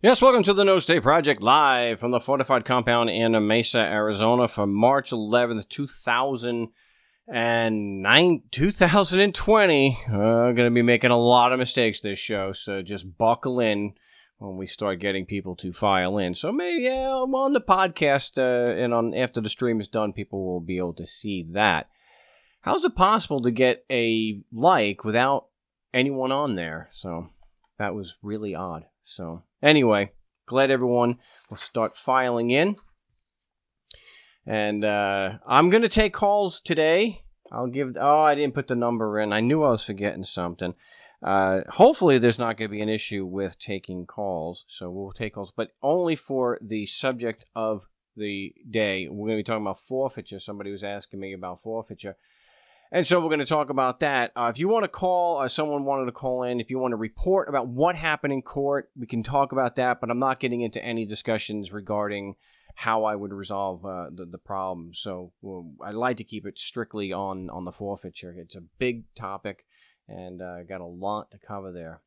Yes, welcome to the No Stay Project live from the fortified compound in Mesa, Arizona for March 11th, 2020. Going to be making a lot of mistakes this show, so just buckle in when we start getting people to file in. So maybe on the podcast and on after the stream is done, people will be able to see that. How's it possible to get a like without anyone on there? So that was really odd. So anyway, glad everyone will start filing in. And I'm going to take calls today. I didn't put the number in. I knew I was forgetting something. Hopefully there's not going to be an issue with taking calls. So we'll take calls, but only for the subject of the day. We're going to be talking about forfeiture. Somebody was asking me about forfeiture. And so we're going to talk about that. If you want to call, someone wanted to call in, if you want to report about what happened in court, we can talk about that, but I'm not getting into any discussions regarding how I would resolve the problem. So I'd like to keep it strictly on the forfeiture. It's a big topic, and I got a lot to cover there.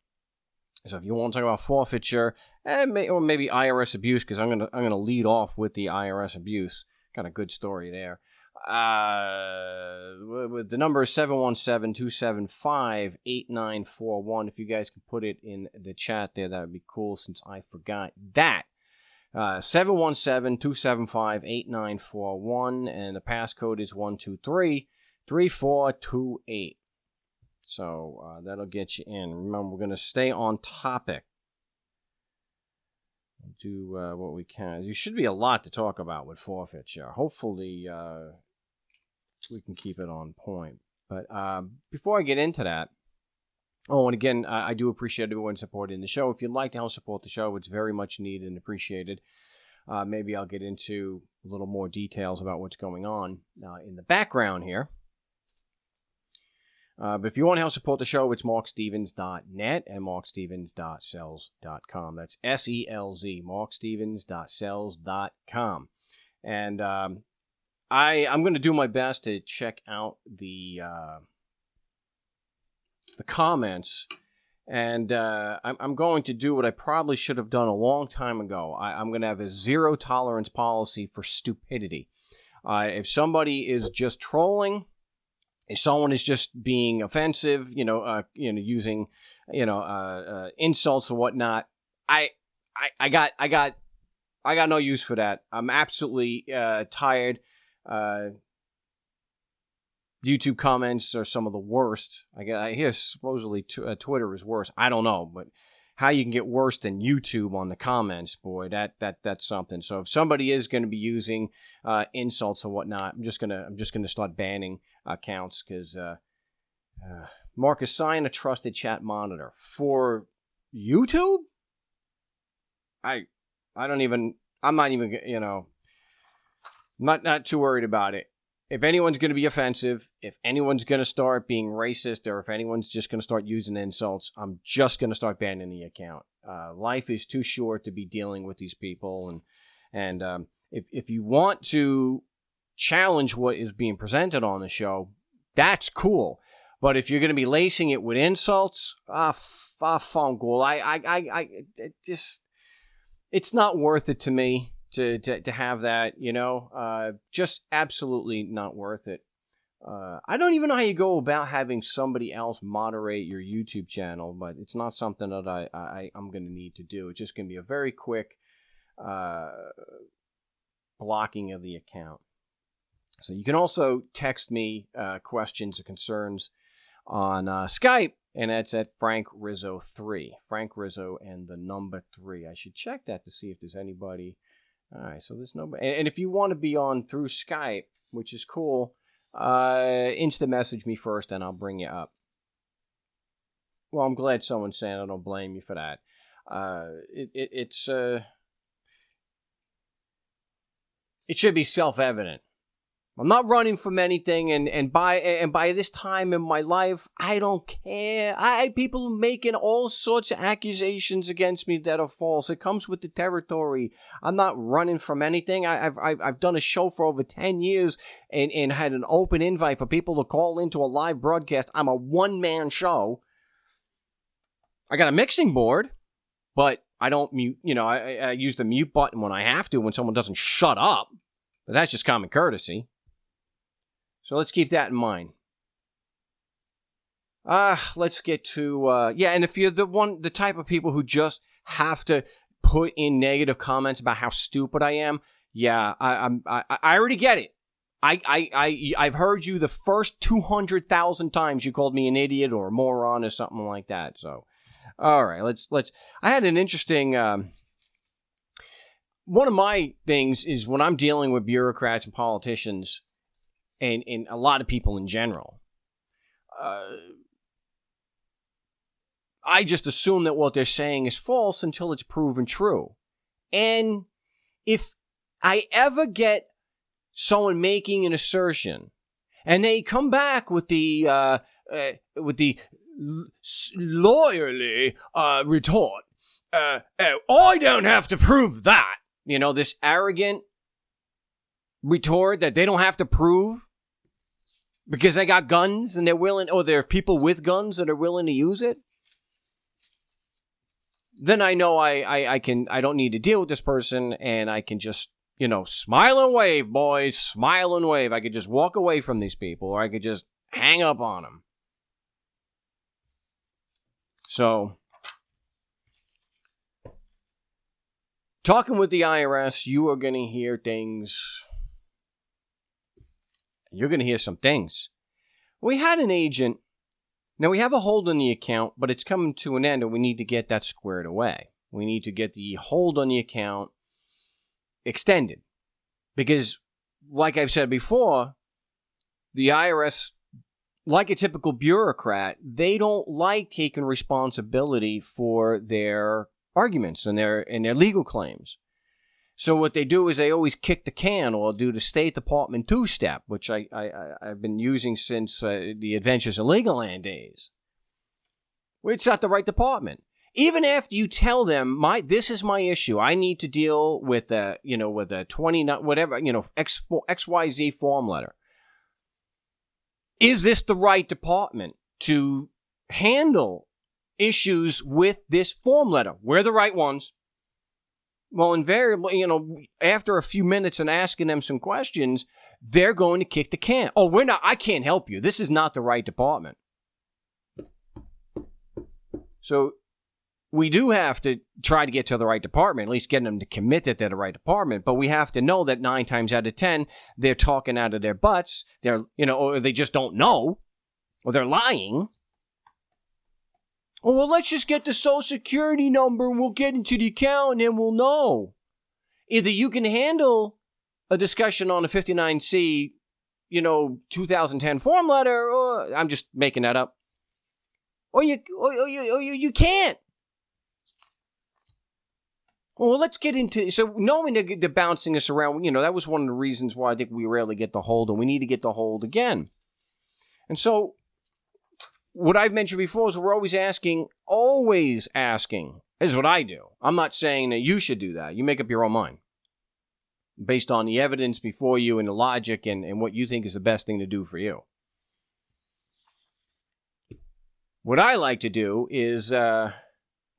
So if you want to talk about forfeiture, or maybe IRS abuse, because I'm gonna lead off with the IRS abuse. Got a good story there. The number is 717-275-8941. If you guys could put it in the chat there, that would be cool since I forgot that. 717-275-8941, and the passcode is 123-3428. So that'll get you in. Remember, we're going to stay on topic. Do what we can. There should be a lot to talk about with forfeiture. Hopefully, we can keep it on point. But before I get into that, and again, I do appreciate everyone supporting the show. If you'd like to help support the show, it's very much needed and appreciated. Maybe I'll get into a little more details about what's going on in the background here. But if you want to help support the show, it's markstevens.net and markstevens.sells.com. That's SELZ, markstevens.sells.com. And I'm going to do my best to check out the comments, and I'm going to do what I probably should have done a long time ago. I'm going to have a zero tolerance policy for stupidity. If somebody is just trolling, if someone is just being offensive, using insults or whatnot, I got no use for that. I'm absolutely tired. YouTube comments are some of the worst. I hear supposedly Twitter is worse. I don't know, but how you can get worse than YouTube on the comments, boy, that's something. So if somebody is going to be using insults or whatnot, I'm just gonna start banning accounts because Mark, assign a trusted chat monitor for YouTube. I'm not even not too worried about it. If anyone's going to be offensive, if anyone's going to start being racist, or if anyone's just going to start using insults, I'm just going to start banning the account. Life is too short to be dealing with these people, and if you want to challenge what is being presented on the show, that's cool. But if you're going to be lacing it with insults, it's not worth it to me. To have that, just absolutely not worth it. I don't even know how you go about having somebody else moderate your YouTube channel, but it's not something that I'm going to need to do. It's just going to be a very quick blocking of the account. So you can also text me questions or concerns on Skype, and that's at Frank Rizzo 3. Frank Rizzo and the number 3. I should check that to see if there's anybody. All right, so there's nobody. And if you want to be on through Skype, which is cool, instant message me first and I'll bring you up. Well, I'm glad someone's saying I don't blame you for that. It should be self-evident. I'm not running from anything, and by this time in my life, I don't care. People are making all sorts of accusations against me that are false. It comes with the territory. I'm not running from anything. I've done a show for over 10 years and had an open invite for people to call into a live broadcast. I'm a one-man show. I got a mixing board, but I don't mute, I use the mute button when I have to when someone doesn't shut up. But that's just common courtesy. So let's keep that in mind. Let's get to, and if you're the type of people who just have to put in negative comments about how stupid I am, yeah, I already get it. I've heard you the first 200,000 times you called me an idiot or a moron or something like that. So, all right, let's. I had an interesting. One of my things is when I'm dealing with bureaucrats and politicians, and a lot of people in general. I just assume that what they're saying is false until it's proven true. And if I ever get someone making an assertion and they come back with the lawyerly retort, I don't have to prove that. This arrogant retort that they don't have to prove because they got guns and they're willing, or there are people with guns that are willing to use it. Then I know I don't need to deal with this person, and I can just, smile and wave, boys, smile and wave. I could just walk away from these people, or I could just hang up on them. So, talking with the IRS, you are going to hear things. You're going to hear some things. We had an agent. Now, we have a hold on the account, but it's coming to an end, and we need to get that squared away. We need to get the hold on the account extended. Because, like I've said before, the IRS, like a typical bureaucrat, they don't like taking responsibility for their arguments and their legal claims. So what they do is they always kick the can or do the State Department two-step, which I've been using since the Adventures in Legoland days. It's not the right department. Even after you tell them, this is my issue, I need to deal with a 20, whatever, XYZ form letter. Is this the right department to handle issues with this form letter? We're the right ones. Well, invariably, after a few minutes and asking them some questions, they're going to kick the can. Oh, I can't help you. This is not the right department. So we do have to try to get to the right department, at least get them to commit that they're the right department. But we have to know that 9 times out of 10, they're talking out of their butts. They're, or they just don't know, or they're lying. Oh, well, let's just get the Social Security number and we'll get into the account and then we'll know. Either you can handle a discussion on a 59C, 2010 form letter, or I'm just making that up, or you can't. Well, let's get into, so knowing they're bouncing us around, that was one of the reasons why I think we rarely get the hold, and we need to get the hold again. And so, what I've mentioned before is we're always asking. This is what I do. I'm not saying that you should do that. You make up your own mind based on the evidence before you and the logic and what you think is the best thing to do for you. What I like to do is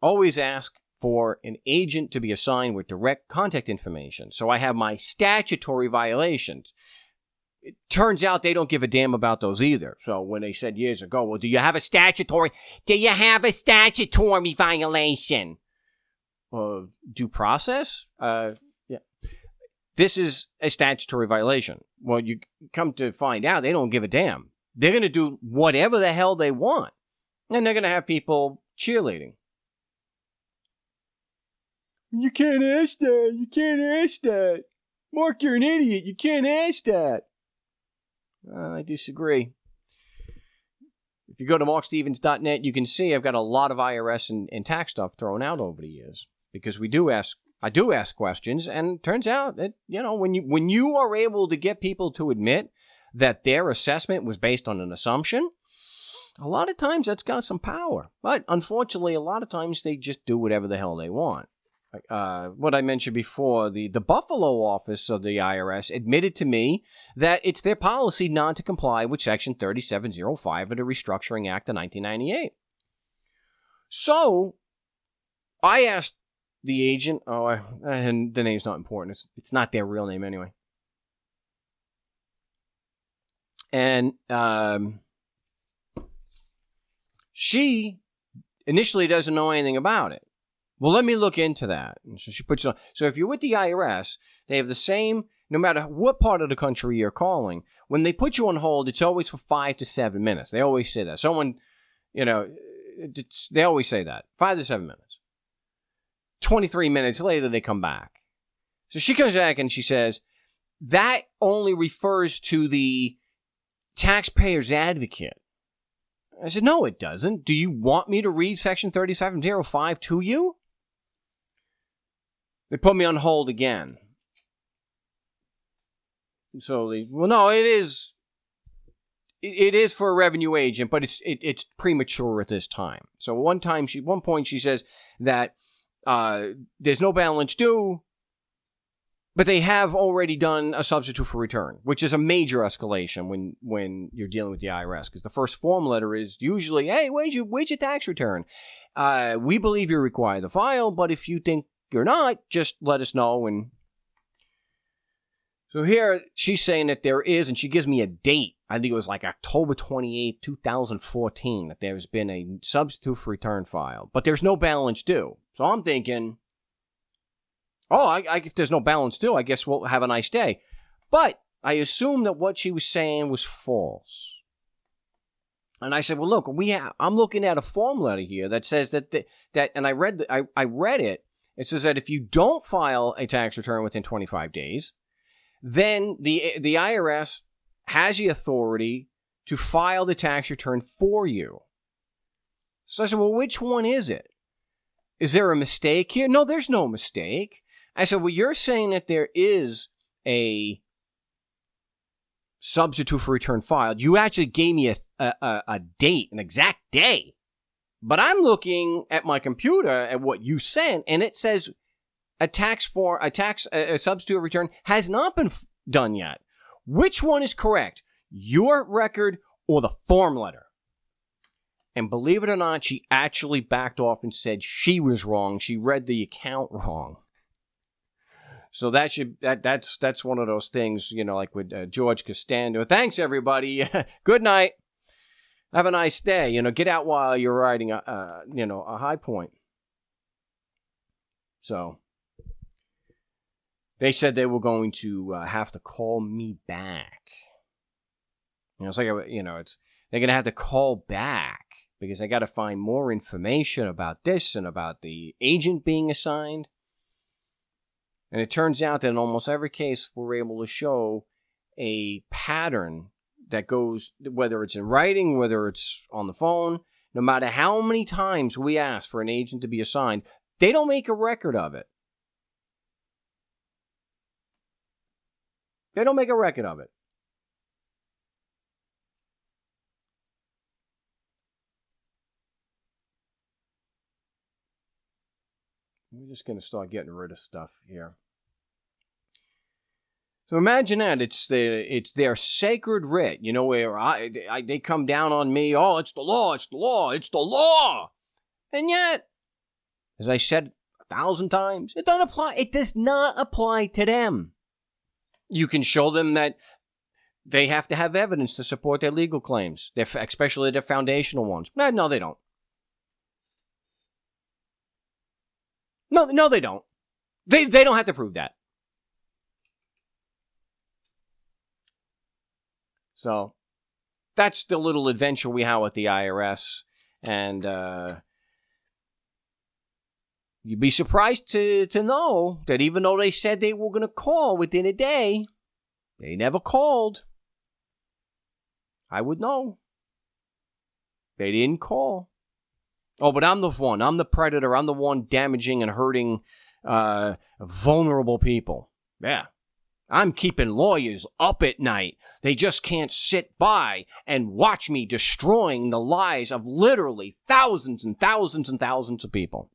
always ask for an agent to be assigned with direct contact information. So I have my statutory violations. It turns out they don't give a damn about those either. So when they said years ago, well, do you have a statutory violation? Due process? Yeah. This is a statutory violation. Well, you come to find out they don't give a damn. They're going to do whatever the hell they want. And they're going to have people cheerleading. You can't ask that. You can't ask that. Mark, you're an idiot. You can't ask that. I disagree. If you go to markstevens.net, you can see I've got a lot of IRS and tax stuff thrown out over the years because I do ask questions, and it turns out that when you are able to get people to admit that their assessment was based on an assumption, a lot of times that's got some power. But unfortunately, a lot of times they just do whatever the hell they want. What I mentioned before, the Buffalo office of the IRS admitted to me that it's their policy not to comply with Section 3705 of the Restructuring Act of 1998. So I asked the agent. And the name's not important. It's not their real name anyway. And she initially doesn't know anything about it. Well, let me look into that. And so she puts it on. So if you're with the IRS, they have the same, no matter what part of the country you're calling, when they put you on hold, it's always for 5 to 7 minutes. They always say that. Someone, they always say that. 5 to 7 minutes. 23 minutes later, they come back. So she comes back and she says, that only refers to the taxpayer's advocate. I said, no, it doesn't. Do you want me to read Section 3705 to you? They put me on hold again. So, no, it is. It is for a revenue agent, but it's premature at this time. So, one point she says that there's no balance due, but they have already done a substitute for return, which is a major escalation when you're dealing with the IRS, because the first form letter is usually, hey, where's your tax return? We believe you're required to file, but if you think you're not, just let us know. And so here she's saying that there is, and she gives me a date. I think it was like October 28, 2014, that there's been a substitute for return filed, but there's no balance due. So I'm thinking, if there's no balance due, I guess we'll have a nice day. But I assumed that what she was saying was false. And I said, well, look, I'm looking at a form letter here that says that and I read it. It says that if you don't file a tax return within 25 days, then the IRS has the authority to file the tax return for you. So I said, well, which one is it? Is there a mistake here? No, there's no mistake. I said, well, you're saying that there is a substitute for return filed. You actually gave me a date, an exact day. But I'm looking at my computer at what you sent, and it says a substitute return has not been done yet. Which one is correct? Your record or the form letter? And believe it or not, she actually backed off and said she was wrong. She read the account wrong. So that's one of those things, like with George Costanza. Thanks, everybody. Good night. Have a nice day. Get out while you're riding a high point. So they said they were going to have to call me back. It's like they're going to have to call back because I got to find more information about this and about the agent being assigned. And it turns out that in almost every case, we're able to show a pattern that goes, whether it's in writing, whether it's on the phone, no matter how many times we ask for an agent to be assigned, they don't make a record of it. They don't make a record of it. We're just going to start getting rid of stuff here. So imagine that it's their sacred writ, where they come down on me. Oh, it's the law, it's the law, it's the law, and yet, as I said 1,000 times, it doesn't apply. It does not apply to them. You can show them that they have to have evidence to support their legal claims, especially their foundational ones. No, they don't. No, they don't. They don't have to prove that. So that's the little adventure we have with the IRS. And you'd be surprised to know that even though they said they were going to call within a day, they never called. I would know. They didn't call. Oh, but I'm the one. I'm the predator. I'm the one damaging and hurting vulnerable people. Yeah. I'm keeping lawyers up at night. They just can't sit by and watch me destroying the lives of literally thousands and thousands and thousands of people.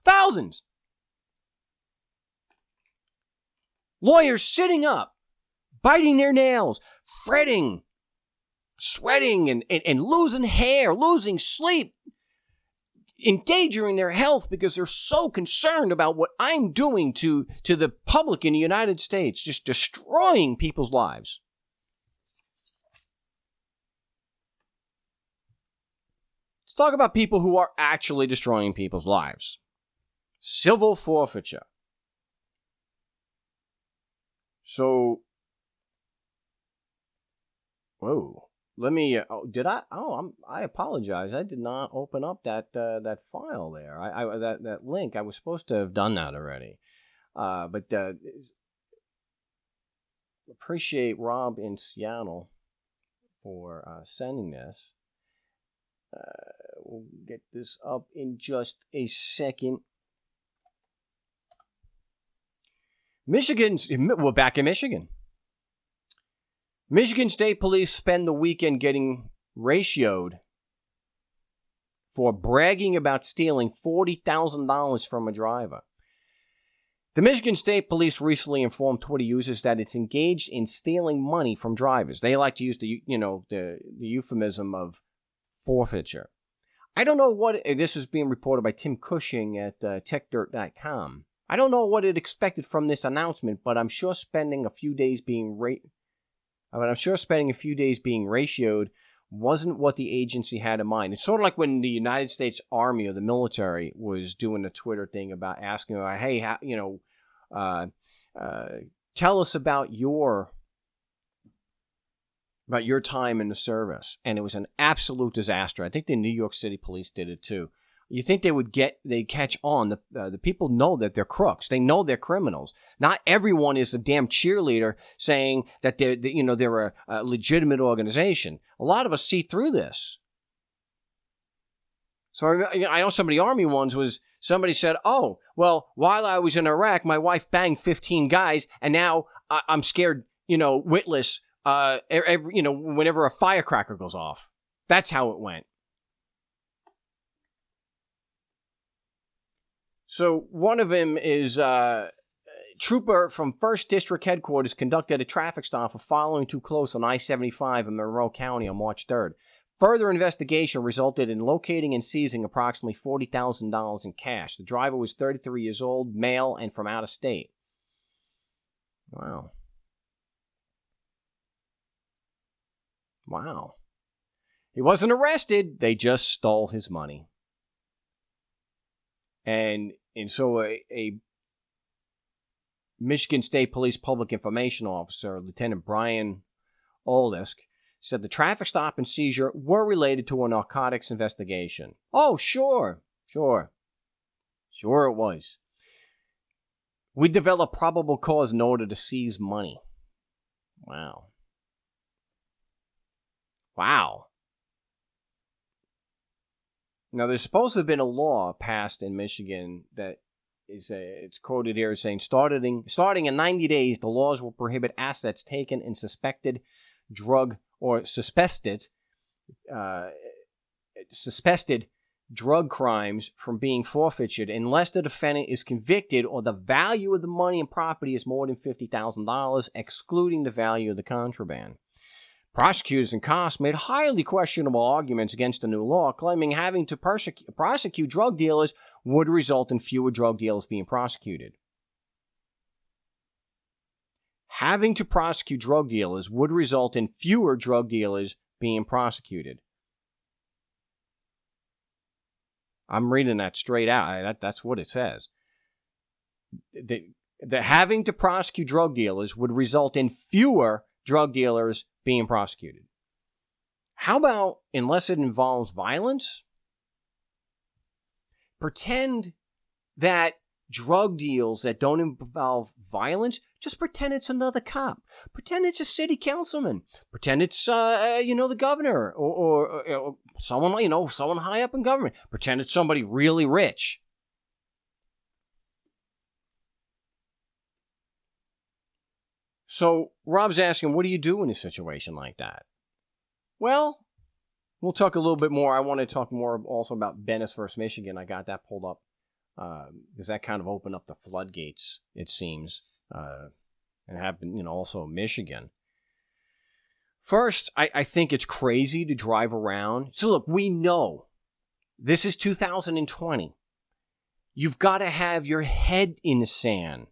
Thousands. Lawyers sitting up, biting their nails, fretting, sweating, and losing hair, losing sleep, endangering their health because they're so concerned about what I'm doing to the public in the United States, just destroying people's lives. Let's talk about people who are actually destroying people's lives. Civil forfeiture. So, whoa. Let me. I apologize. I did not open up that file there. That link. I was supposed to have done that already. But appreciate Rob in Seattle for sending this. We'll get this up in just a second. We're back in Michigan. Michigan State Police spend the weekend getting ratioed for bragging about stealing $40,000 from a driver. The Michigan State Police recently informed Twitter users that it's engaged in stealing money from drivers. They like to use the euphemism of forfeiture. I don't know what this is being reported by Tim Cushing at techdirt.com. I don't know what it expected from this announcement, but I'm sure spending a few days being ratioed wasn't what the agency had in mind. It's sort of like when the United States Army or the military was doing a Twitter thing about asking, hey, tell us about your time in the service. And it was an absolute disaster. I think the New York City police did it too. You think they'd catch on. The people know that they're crooks. They know they're criminals. Not everyone is a damn cheerleader saying that they're a legitimate organization. A lot of us see through this. So I know some of the Army ones was somebody said, oh, well, while I was in Iraq, my wife banged 15 guys, and now I'm scared, witless, whenever a firecracker goes off. That's how it went. So one of them is trooper from 1st District Headquarters conducted a traffic stop for following too close on I-75 in Monroe County on March 3rd. Further investigation resulted in locating and seizing approximately $40,000 in cash. The driver was 33 years old, male, and from out of state. Wow. He wasn't arrested. They just stole his money. And so a Michigan State Police Public Information Officer, Lieutenant Brian Oldisk, said the traffic stop and seizure were related to a narcotics investigation. Oh, sure it was. We developed probable cause in order to seize money. Wow. Now, there's supposed to have been a law passed in Michigan that it's quoted here as saying, starting in 90 days, the laws will prohibit assets taken in suspected drug crimes from being forfeited unless the defendant is convicted or the value of the money and property is more than $50,000, excluding the value of the contraband. Prosecutors and cops made highly questionable arguments against the new law, claiming having to prosecute drug dealers would result in fewer drug dealers being prosecuted. Having to prosecute drug dealers would result in fewer drug dealers being prosecuted. I'm reading that straight out. That's what it says. The having to prosecute drug dealers would result in fewer drug dealers being prosecuted. How about, unless it involves violence? Pretend that drug deals that don't involve violence, just pretend it's another cop. Pretend it's a city councilman. Pretend it's, the governor or someone, someone high up in government. Pretend it's somebody really rich. So Rob's asking, what do you do in a situation like that? Well, we'll talk a little bit more. I want to talk more also about Bennis versus Michigan. I got that pulled up because that kind of opened up the floodgates, it seems, and happened, also Michigan. First, I think it's crazy to drive around. So look, we know This is 2020. You've got to have your head in the sand.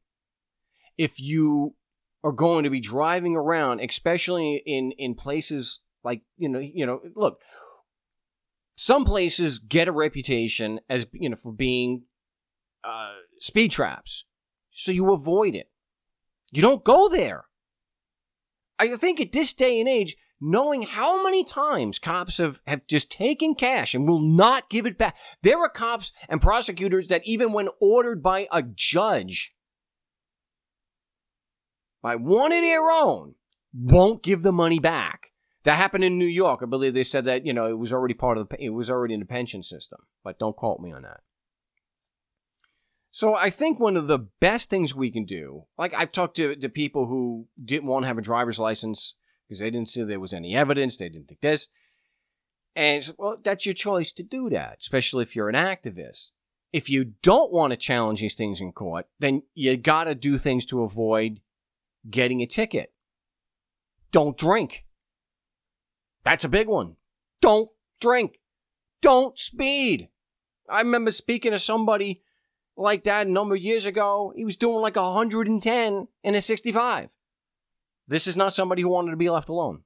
If you are going to be driving around, especially in places like, look, some places get a reputation as, for being speed traps. So you avoid it. You don't go there. I think at this day and age, knowing how many times cops have just taken cash and will not give it back. There are cops and prosecutors that even when ordered by a judge, by one of their own, won't give the money back. That happened in New York. I believe they said that, it was already it was already in the pension system, but don't quote me on that. So I think one of the best things we can do, like I've talked to people who didn't want to have a driver's license because they didn't see there was any evidence, they didn't think this. And, well, that's your choice to do that, especially if you're an activist. If you don't want to challenge these things in court, then you got to do things to avoid getting a ticket. Don't drink. That's a big one. Don't drink. Don't speed. I remember speaking to somebody like that a number of years ago. He was doing like 110 in a 65. This is not somebody who wanted to be left alone.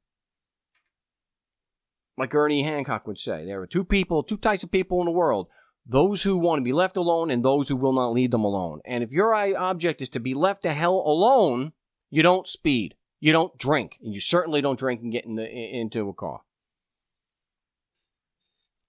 Like Ernie Hancock would say, there are two types of people in the world. Those who want to be left alone and those who will not leave them alone. And if your object is to be left the hell alone, you don't speed. You don't drink. And you certainly don't drink and get into a car.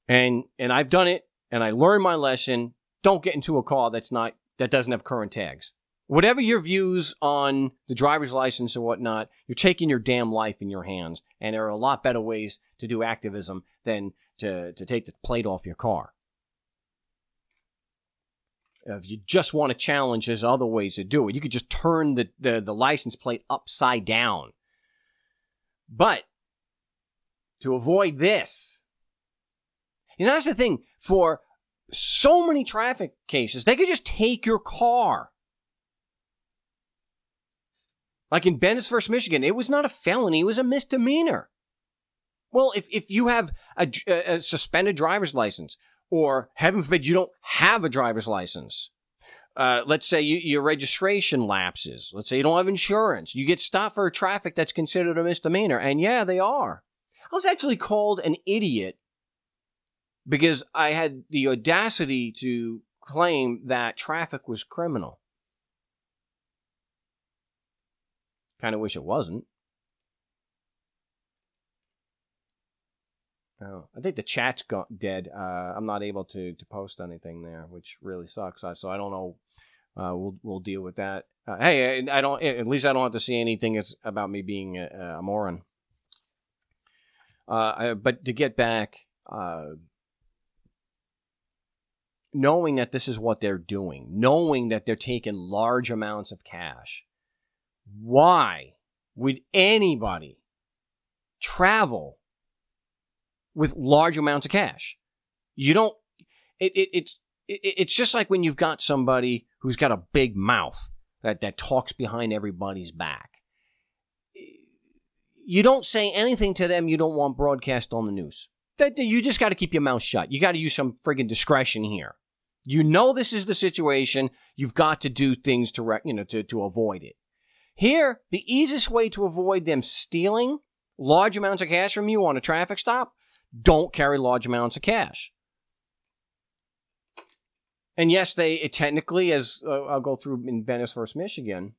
And I've done it, and I learned my lesson. Don't get into a car that doesn't have current tags. Whatever your views on the driver's license or whatnot, you're taking your damn life in your hands. And there are a lot better ways to do activism than to take the plate off your car. If you just want to challenge, there's other ways to do it. You could just turn the license plate upside down. But to avoid this, that's the thing. For so many traffic cases, they could just take your car. Like in Bennetts versus Michigan, it was not a felony, it was a misdemeanor. Well, if you have a suspended driver's license, or heaven forbid you don't have a driver's license, let's say your registration lapses, let's say you don't have insurance, you get stopped for a traffic that's considered a misdemeanor, and yeah, they are. I was actually called an idiot because I had the audacity to claim that traffic was criminal. Kind of wish it wasn't. Oh, I think the chat's dead. I'm not able to post anything there, which really sucks. So I don't know. We'll deal with that. Hey, I don't. At least I don't have to see anything that's about me being a moron. But to get back, knowing that this is what they're doing, knowing that they're taking large amounts of cash, why would anybody travel with large amounts of cash? You don't. It's just like when you've got somebody who's got a big mouth that talks behind everybody's back. You don't say anything to them you don't want broadcast on the news. You just got to keep your mouth shut. You got to use some friggin' discretion here. You know this is the situation. You've got to do things to avoid it. Here, the easiest way to avoid them stealing large amounts of cash from you on a traffic stop, don't carry large amounts of cash. And yes, they technically, as I'll go through in Bennetts versus Michigan,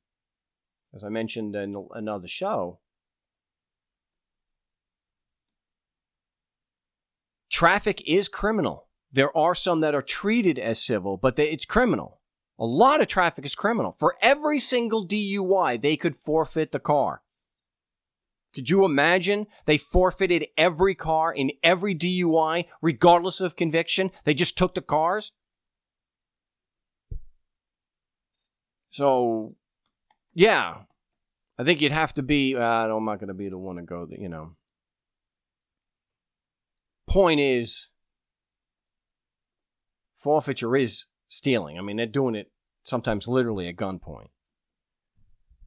as I mentioned in another show, traffic is criminal. There are some that are treated as civil, but it's criminal. A lot of traffic is criminal. For every single DUI, they could forfeit the car. Could you imagine? They forfeited every car in every DUI, regardless of conviction. They just took the cars. So, yeah. I think you'd have to be, I'm not going to be the one to go, Point is, forfeiture is stealing. I mean, they're doing it sometimes literally at gunpoint.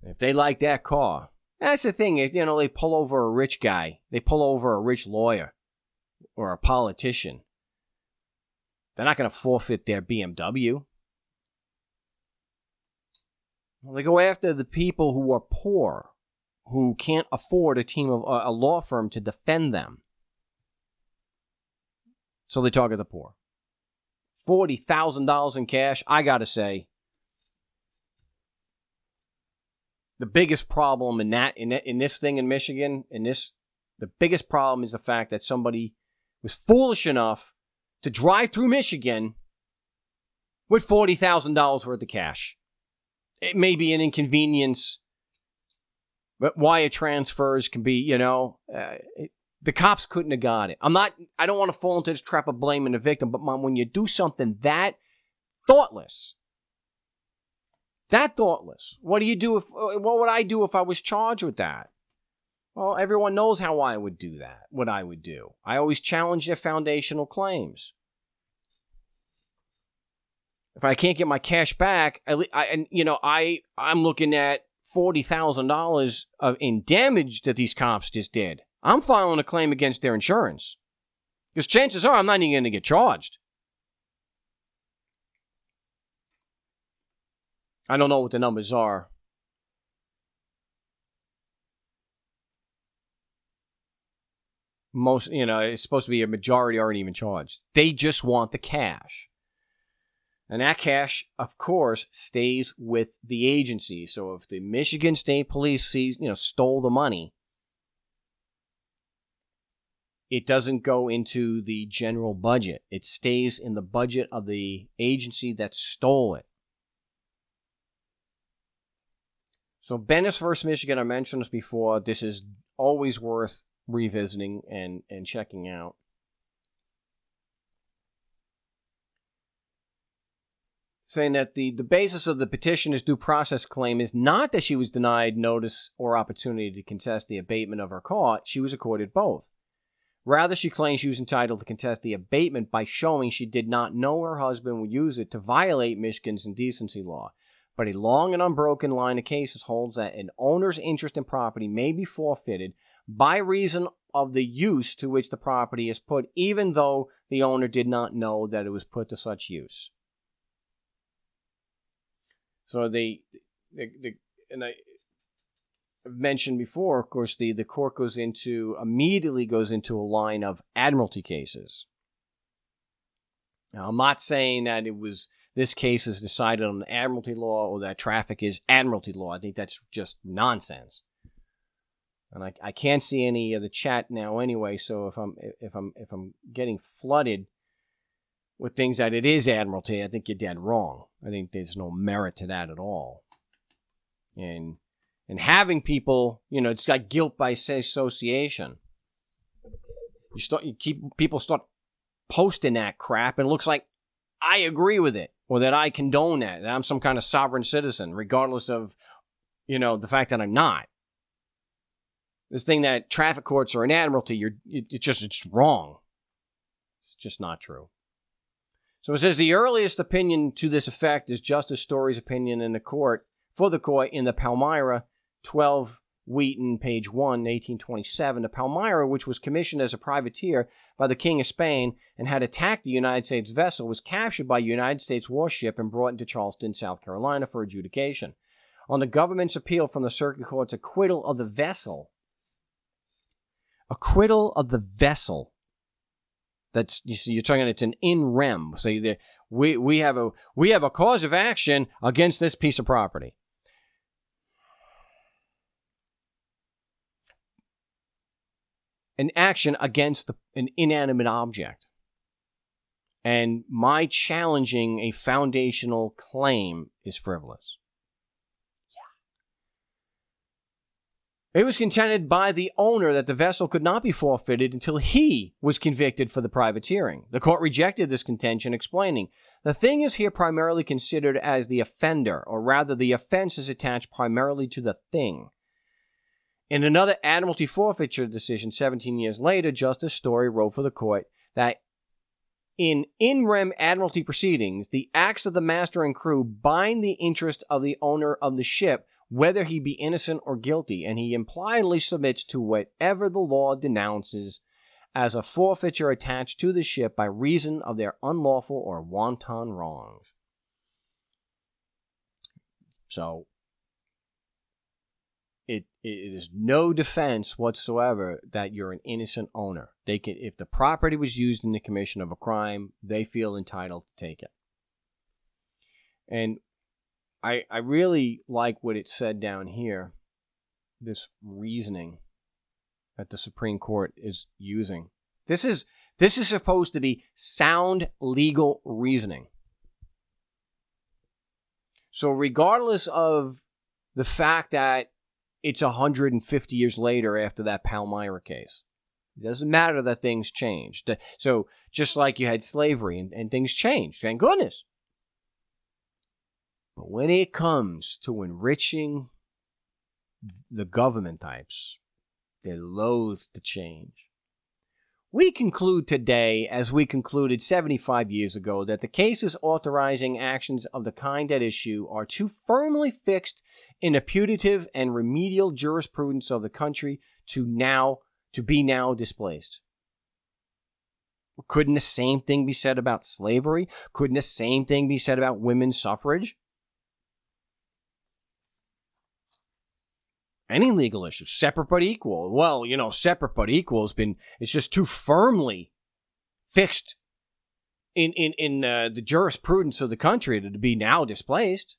If they like that car, that's the thing. They pull over a rich guy. They pull over a rich lawyer or a politician. They're not going to forfeit their BMW. Well, they go after the people who are poor, who can't afford a law firm to defend them. So they target the poor. $40,000 in cash, I got to say, the biggest problem in this thing in Michigan, the biggest problem is the fact that somebody was foolish enough to drive through Michigan with $40,000 worth of cash. It may be an inconvenience, but wire transfers can be, the cops couldn't have got it. I don't want to fall into this trap of blaming the victim, but Mom, when you do something that thoughtless, what do you do what would I do if I was charged with that? Well, everyone knows how I would do that, what I would do. I always challenge their foundational claims. If I can't get my cash back, I'm looking at $40,000 in damage that these cops just did. I'm filing a claim against their insurance. Because chances are I'm not even going to get charged. I don't know what the numbers are. Most, it's supposed to be a majority aren't even charged. They just want the cash. And that cash, of course, stays with the agency. So if the Michigan State Police stole the money, it doesn't go into the general budget. It stays in the budget of the agency that stole it. So Bennis versus Michigan, I mentioned this before. This is always worth revisiting and checking out. Saying that the basis of the petitioner's due process claim is not that she was denied notice or opportunity to contest the abatement of her court. She was accorded both. Rather, she claims she was entitled to contest the abatement by showing she did not know her husband would use it to violate Michigan's indecency law. But a long and unbroken line of cases holds that an owner's interest in property may be forfeited by reason of the use to which the property is put, even though the owner did not know that it was put to such use. So and I mentioned before, of course, the court immediately goes into a line of admiralty cases. Now, I'm not saying that this case is decided on admiralty law or that traffic is admiralty law. I think that's just nonsense. And I can't see any of the chat now anyway. So if I'm getting flooded with things that it is admiralty, I think you're dead wrong. I think there's no merit to that at all. And having people, it's like guilt by association. People start posting that crap, and it looks like I agree with it, or that I condone that I'm some kind of sovereign citizen, regardless of, the fact that I'm not. This thing that traffic courts are an admiralty, it's wrong. It's just not true. So it says the earliest opinion to this effect is Justice Story's opinion in the court in the Palmyra 12 Wheaton, page 1, 1827. The Palmyra, which was commissioned as a privateer by the King of Spain and had attacked the United States vessel, was captured by a United States warship and brought into Charleston, South Carolina for adjudication. On the government's appeal from the circuit court's acquittal of the vessel. That's, you're talking, it's an in rem. So we have a cause of action against this piece of property. An action against an inanimate object. And my challenging a foundational claim is frivolous. It was contended by the owner that the vessel could not be forfeited until he was convicted for the privateering. The court rejected this contention, explaining, the thing is here primarily considered as the offender, or rather the offense is attached primarily to the thing. In another admiralty forfeiture decision 17 years later, Justice Story wrote for the court that in rem admiralty proceedings, the acts of the master and crew bind the interest of the owner of the ship, whether he be innocent or guilty, and he impliedly submits to whatever the law denounces as a forfeiture attached to the ship by reason of their unlawful or wanton wrongs. So, it is no defense whatsoever that you're an innocent owner. They can, if the property was used in the commission of a crime, they feel entitled to take it. And I really like what it said down here, this reasoning that the Supreme Court is using. This is supposed to be sound legal reasoning. So regardless of the fact that it's 150 years later after that Palmyra case, it doesn't matter that things changed. So just like you had slavery and things changed, thank goodness. But when it comes to enriching the government types, they loathe to change. We conclude today, as we concluded 75 years ago, that the cases authorizing actions of the kind at issue are too firmly fixed in the putative and remedial jurisprudence of the country to be now displaced. Couldn't the same thing be said about slavery? Couldn't the same thing be said about women's suffrage? Any legal issue, separate but equal. Well, separate but equal it's just too firmly fixed in the jurisprudence of the country to be now displaced.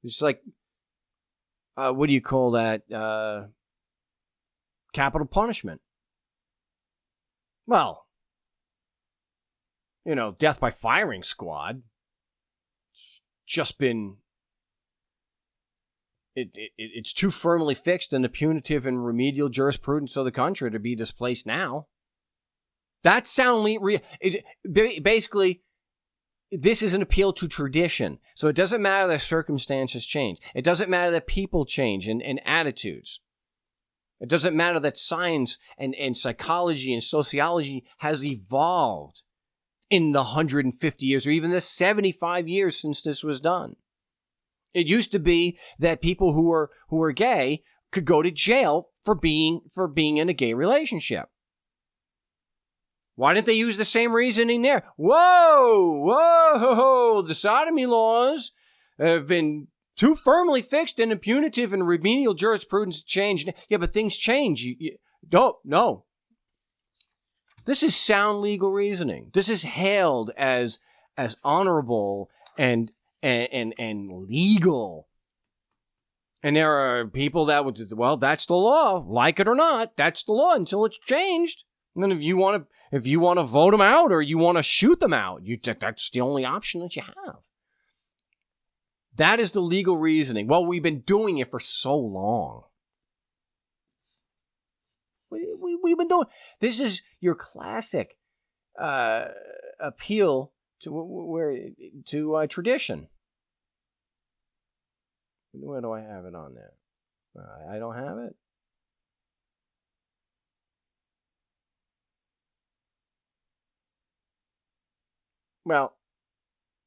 It's like, what do you call that? Capital punishment. Well, death by firing squad. It's just been... It's too firmly fixed in the punitive and remedial jurisprudence of the country to be displaced now. That's soundly... Basically, this is an appeal to tradition. So it doesn't matter that circumstances change. It doesn't matter that people change and attitudes. It doesn't matter that science and psychology and sociology has evolved in the 150 years or even the 75 years since this was done. It used to be that people who were gay could go to jail for being in a gay relationship. Why didn't they use the same reasoning there? Whoa! The sodomy laws have been too firmly fixed in the punitive and remedial jurisprudence changed. Yeah, but things change. No. This is sound legal reasoning. This is hailed as honorable and legal. And there are people that would, well, that's the law. Like it or not, that's the law until it's changed. And then if you want to vote them out or you want to shoot them out, that's the only option that you have. That is the legal reasoning. Well, we've been doing it for so long. We've been doing... This is your classic appeal to tradition. Where do I have it on there? I don't have it. Well,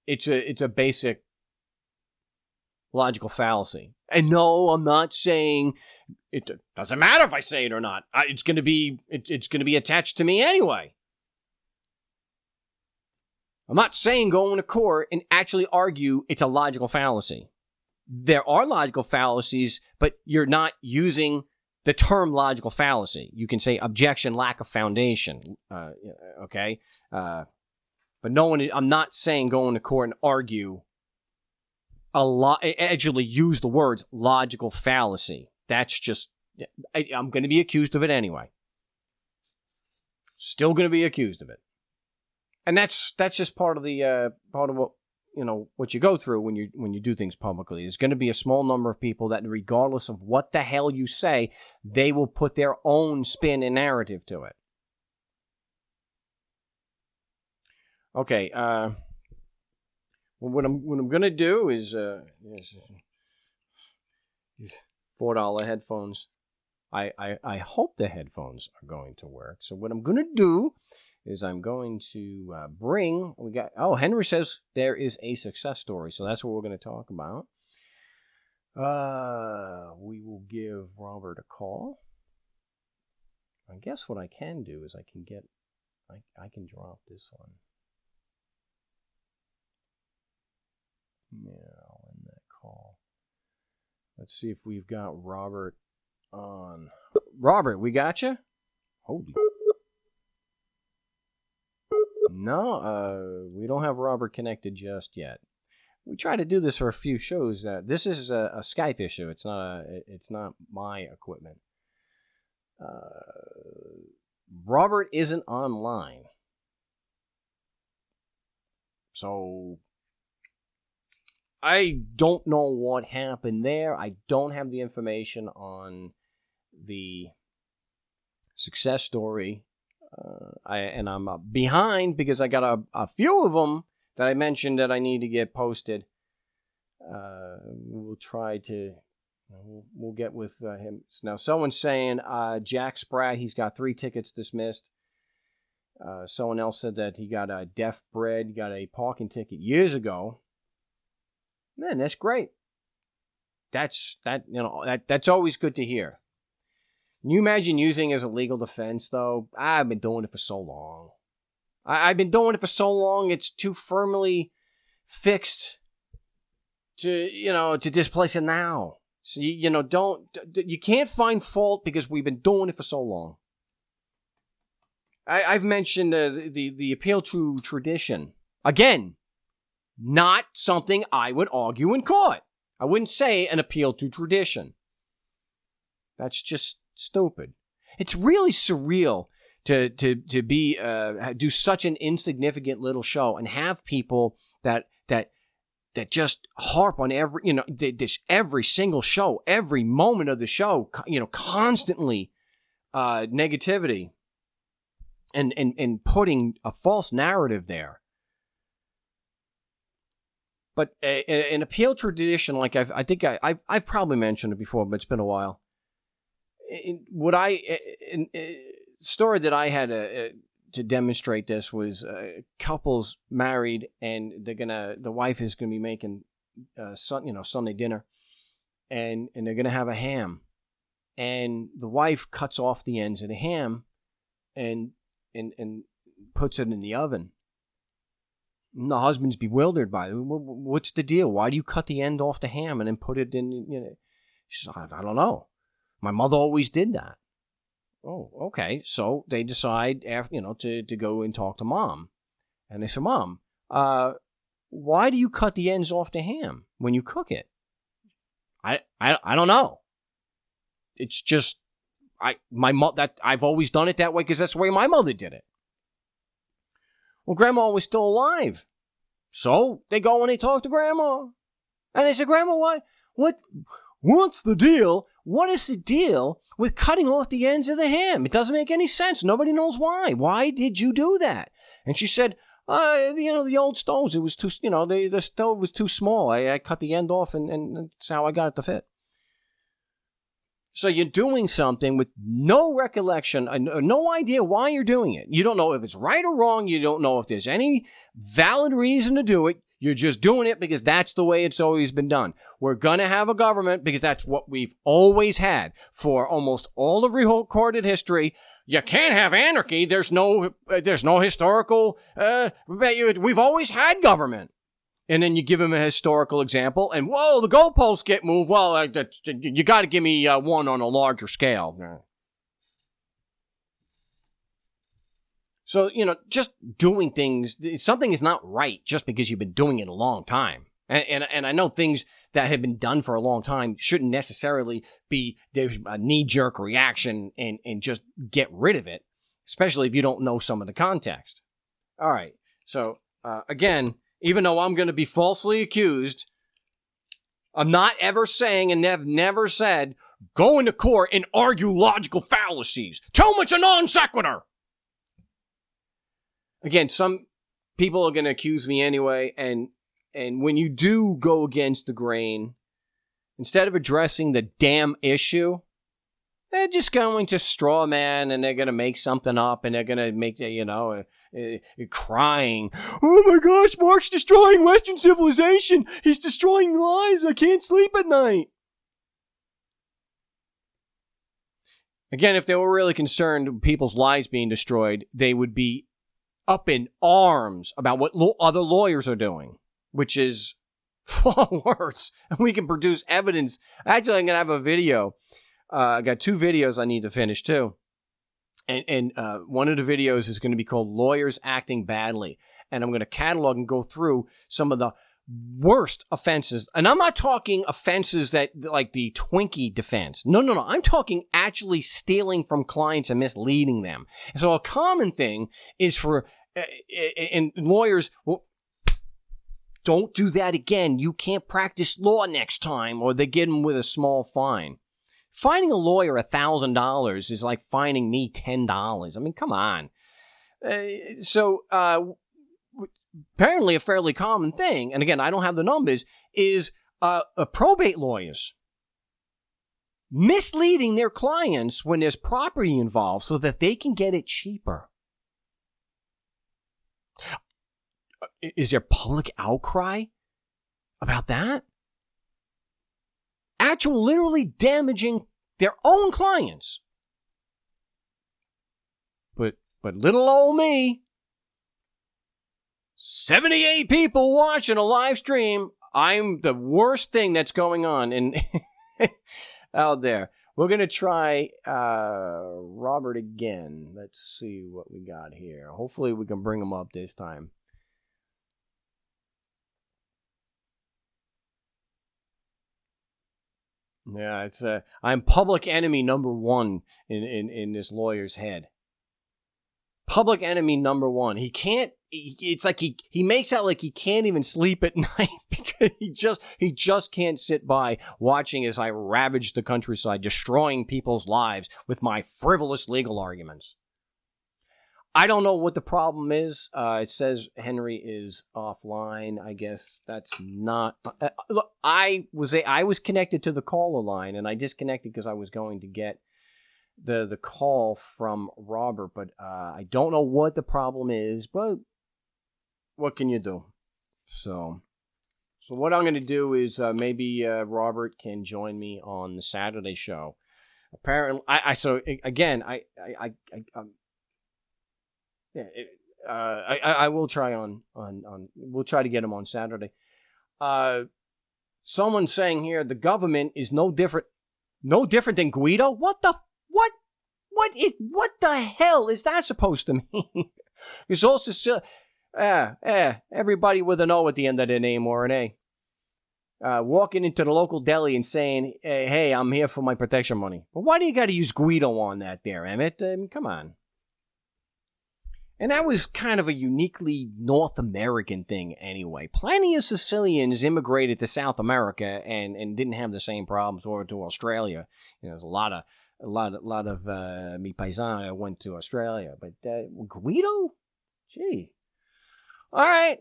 it's a basic logical fallacy. And no, I'm not saying it doesn't matter if I say it or not. It's going to be attached to me anyway. I'm not saying go into court and actually argue it's a logical fallacy. There are logical fallacies, but you're not using the term logical fallacy. You can say objection, lack of foundation. Okay? But I'm not saying go into court and argue actually use the words logical fallacy. That's just... I'm going to be accused of it anyway. Still going to be accused of it. And that's just part of what what you go through when you do things publicly. There's going to be a small number of people that, regardless of what the hell you say, they will put their own spin and narrative to it. Okay. What I'm going to do is these $4 headphones. I hope the headphones are going to work. So what I'm going to do is I'm going to Henry says there is a success story. So that's what we're going to talk about. We will give Robert a call. I guess what I can do is I can drop this one. Yeah, I'll end that call. Let's see if we've got Robert on. Robert, we got you? Holy. No, we don't have Robert connected just yet. We try to do this for a few shows. This is a Skype issue. It's not my equipment. Robert isn't online, so I don't know what happened there. I don't have the information on the success story. I'm behind because I got a few of them that I mentioned that I need to get posted. We'll try to, we'll get with him. Now, someone's saying Jack Spratt, he's got 3 tickets dismissed. Someone else said that he got a deaf bread, got a parking ticket years ago. Man, that's great. That's always good to hear. Can you imagine using it as a legal defense, though? I've been doing it for so long. I've been doing it for so long, it's too firmly fixed to displace it now. So, you can't find fault because we've been doing it for so long. I've mentioned the appeal to tradition. Again, not something I would argue in court. I wouldn't say an appeal to tradition. That's just stupid. It's really surreal to be do such an insignificant little show and have people that just harp on every single show, every moment of the show, constantly negativity and putting a false narrative there. But an appeal tradition, like I think I've probably mentioned it before, but it's been a while. Story that I had to demonstrate this was couples married, and the wife is gonna be making Sunday dinner, and they're gonna have a ham, and the wife cuts off the ends of the ham, and puts it in the oven. And the husband's bewildered by it. What's the deal? Why do you cut the end off the ham and then put it in? She says, I don't know. My mother always did that. Oh, okay. So they decide, to go and talk to Mom. And they say, Mom, why do you cut the ends off the ham when you cook it? I don't know. It's just I've always done it that way because that's the way my mother did it. Well, Grandma was still alive. So they go and they talk to Grandma. And they say, Grandma, what's the deal? What is the deal with cutting off the ends of the ham? It doesn't make any sense. Nobody knows why. Why did you do that? And she said, the old stoves, it was too, the stove was too small. I cut the end off and that's how I got it to fit. So you're doing something with no recollection, no idea why you're doing it. You don't know if it's right or wrong. You don't know if there's any valid reason to do it. You're just doing it because that's the way it's always been done. We're going to have a government because that's what we've always had for almost all of recorded history. You can't have anarchy. There's no historical, we've always had government. And then you give him a historical example, and whoa, the goalposts get moved. Well, you got to give me one on a larger scale. So, just doing things, something is not right just because you've been doing it a long time. And I know things that have been done for a long time shouldn't necessarily be there's a knee-jerk reaction and just get rid of it, especially if you don't know some of the context. All right, so again, even though I'm going to be falsely accused, I'm not ever saying and have never said, go into court and argue logical fallacies. Tell me it's a non sequitur. Again, some people are going to accuse me anyway, and when you do go against the grain, instead of addressing the damn issue, they're just going to straw man, and they're going to make something up, and they're going to make, crying, oh my gosh, Mark's destroying Western civilization. He's destroying lives. I can't sleep at night. Again, if they were really concerned with people's lives being destroyed, they would be up in arms about what other lawyers are doing, which is far worse. And we can produce evidence. Actually, I'm going to have a video. I got 2 videos I need to finish, too. And one of the videos is going to be called Lawyers Acting Badly. And I'm going to catalog and go through some of the worst offenses. And I'm not talking offenses that like the Twinkie defense. No. I'm talking actually stealing from clients and misleading them. So a common thing is for and lawyers, well, don't do that again. You can't practice law next time, or they get them with a small fine. Fining a lawyer $1,000 is like fining me $10. I mean, come on. Apparently a fairly common thing, and again, I don't have the numbers, is probate lawyers misleading their clients when there's property involved so that they can get it cheaper. Is there public outcry about that? Actual literally damaging their own clients. But little old me, 78 people watching a live stream. I'm the worst thing that's going on out there. We're going to try Robert again. Let's see what we got here. Hopefully we can bring him up this time. Yeah, it's I'm public enemy number 1 in this lawyer's head. Public enemy number 1. He can't. It's like he makes out like he can't even sleep at night because he just can't sit by watching as I ravage the countryside, destroying people's lives with my frivolous legal arguments. I don't know what the problem is. It says Henry is offline. I guess that's not. Look, I was connected to the caller line, and I disconnected because I was going to get the call from Robert, but I don't know what the problem is. But what can you do? So what I'm going to do is maybe Robert can join me on the Saturday show. Apparently, I will try on we'll try to get him on Saturday. Someone's saying here the government is no different than Guido. What the hell is that supposed to mean? It's also everybody with an O at the end of their name or an A. Walking into the local deli and saying, hey, I'm here for my protection money. Well, why do you got to use Guido on that there, Emmett? Come on. And that was kind of a uniquely North American thing anyway. Plenty of Sicilians immigrated to South America and didn't have the same problems, or to Australia. You know, there's a lot of mi paisans went to Australia, but Guido, gee, all right.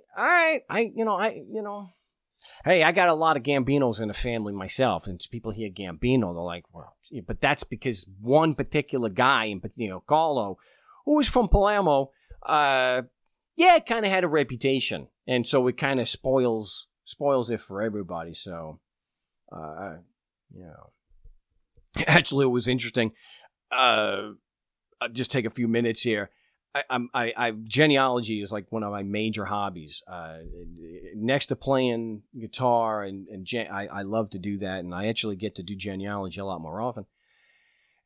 Hey, I got a lot of Gambinos in the family myself, and people hear Gambino, they're like, well, but that's because one particular guy, Carlo, who was from Palermo, kind of had a reputation, and so it kind of spoils it for everybody. So, actually, it was interesting. I'll just take a few minutes here. Genealogy is like one of my major hobbies. Next to playing guitar I love to do that, and I actually get to do genealogy a lot more often.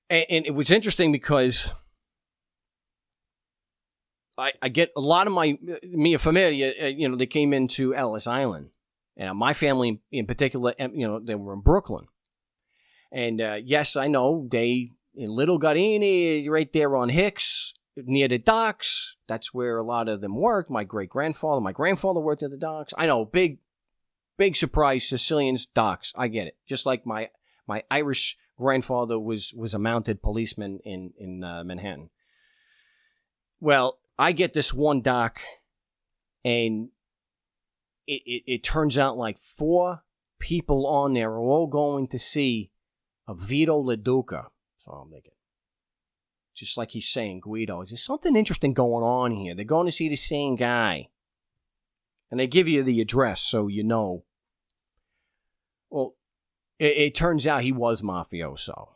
And it was interesting because I get a lot of my mia familia, they came into Ellis Island. And my family in particular, they were in Brooklyn. And yes, I know, they in Little Gardini, right there on Hicks, near the docks. That's where a lot of them worked. My grandfather worked at the docks. I know, big surprise, Sicilians, docks. I get it. Just like my Irish grandfather was a mounted policeman in Manhattan. Well, I get this one dock, and it turns out like 4 people on there are all going to see a Vito LaDuca. So I'll make it. Just like he's saying, Guido, there's something interesting going on here. They're going to see the same guy. And they give you the address so you know. Well, it turns out he was mafioso.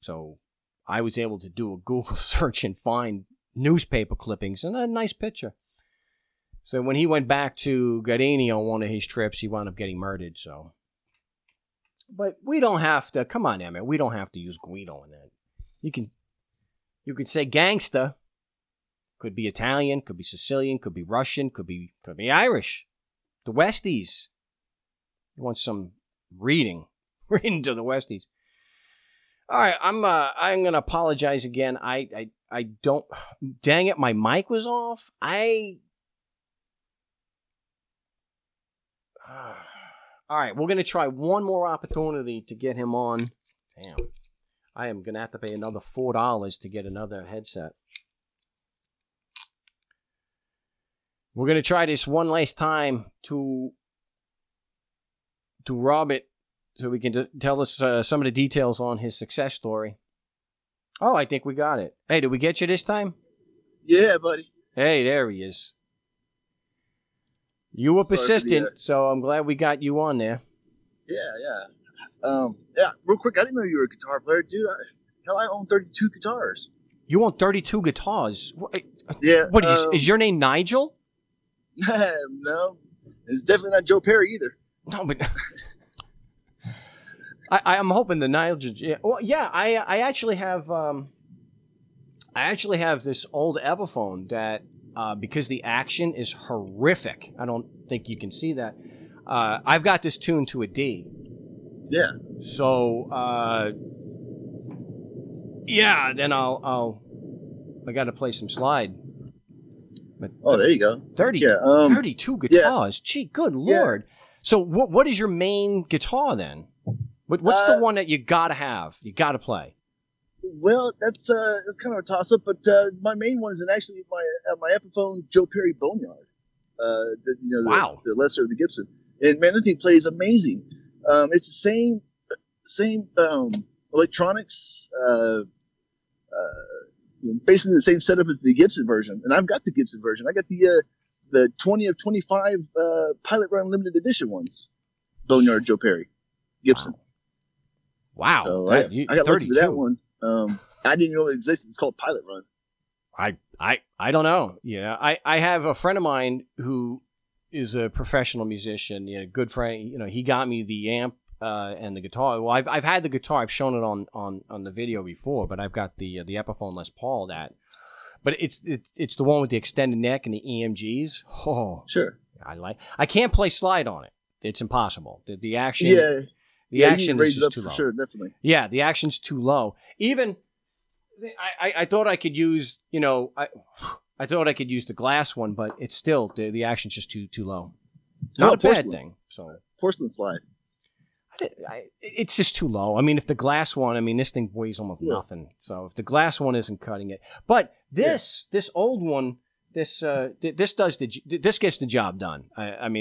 So I was able to do a Google search and find newspaper clippings and a nice picture. So when he went back to Gardini on one of his trips, he wound up getting murdered. So, but we don't have to. Come on, Emmett. We don't have to use Guido in that. You could say gangster. Could be Italian. Could be Sicilian. Could be Russian. Could be Irish. The Westies. You want some reading to the Westies. All right, I'm gonna apologize again. I don't. Dang it, my mic was off. All right, we're going to try one more opportunity to get him on. Damn. I am going to have to pay another $4 to get another headset. We're going to try this one last time to rob it so we can tell us some of the details on his success story. Oh, I think we got it. Hey, did we get you this time? Yeah, buddy. Hey, there he is. You were persistent, so I'm glad we got you on there. Yeah. Real quick, I didn't know you were a guitar player, dude. I own 32 guitars. You own 32 guitars? Yeah. What is your name Nigel? No, it's definitely not Joe Perry either. No, but I'm hoping the Nigel. Yeah, well, yeah. I actually have this old Epiphone that. Because the action is horrific. I don't think you can see that. I've got this tuned to a D. Yeah. So, then I got to play some slide. But there you go. 32 guitars. Yeah. Gee, good Lord. Yeah. So what is your main guitar then? What's the one that you got to have? You got to play? Well, that's kind of a toss-up, but my main one is actually my Epiphone Joe Perry Boneyard. The lesser of the Gibson. And man, that thing plays amazing. It's the same electronics, basically the same setup as the Gibson version. And I've got the Gibson version. I got the 20 of 25 Pilot Run limited edition ones. Boneyard Joe Perry Gibson. Wow. So I got lucky with that one. I didn't know it existed. It's called Pilot Run. I don't know. Yeah, I have a friend of mine who is a professional musician. A good friend. He got me the amp and the guitar. Well, I've had the guitar. I've shown it on the video before, but I've got the Epiphone Les Paul but it's the one with the extended neck and the EMGs. Oh, sure. I can't play slide on it. It's impossible. The action. Yeah. The action is just too low. Sure, definitely. Yeah, the action's too low. Even I thought I could use, I thought I could use the glass one, but it's still the action's just too low. Not a bad thing. So porcelain slide. It's just too low. I mean, if the glass one, this thing weighs almost nothing. So if the glass one isn't cutting it, but this old one, this gets the job done.